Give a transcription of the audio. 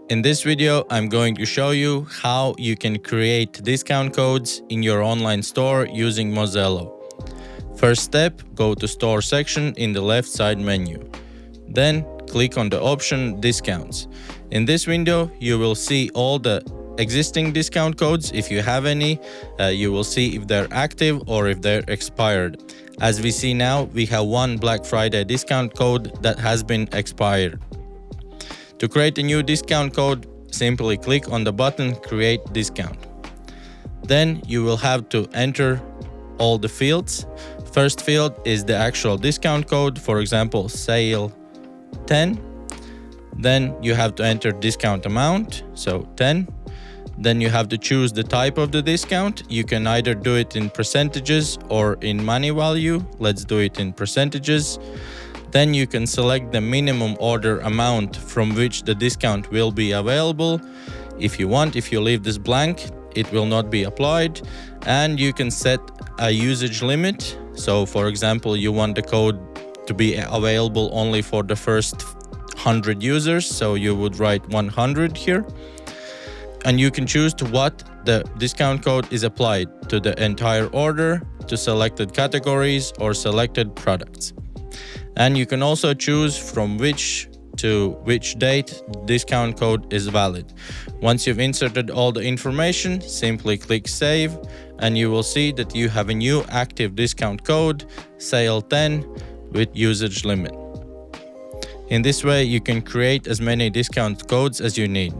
In this video, I'm going to show you how you can create discount codes in your online store using Mozello. First step, go to Store section in the left side menu. Then click on the option Discounts. In this window, you will see all the existing discount codes. If you have any, you will see if they're active or if they're expired. As we see now, we have one Black Friday discount code that has been expired. To create a new discount code, simply click on the button Create Discount. Then you will have to enter all the fields. First field is the actual discount code, for example, sale 10. Then you have to enter discount amount, so 10. Then you have to choose the type of the discount. You can either do it in percentages or in money value. Let's do it in percentages. Then you can select the minimum order amount from which the discount will be available. If you want, if you leave this blank, it will not be applied. And you can set a usage limit. So for example, you want the code to be available only for the first 100 users. So you would write 100 here. And you can choose to what the discount code is applied to the entire order, to selected categories or selected products. And you can also choose from which to which date the discount code is valid. Once you've inserted all the information, simply click Save, and you will see that you have a new active discount code, sale 10, with usage limit. In this way, you can create as many discount codes as you need.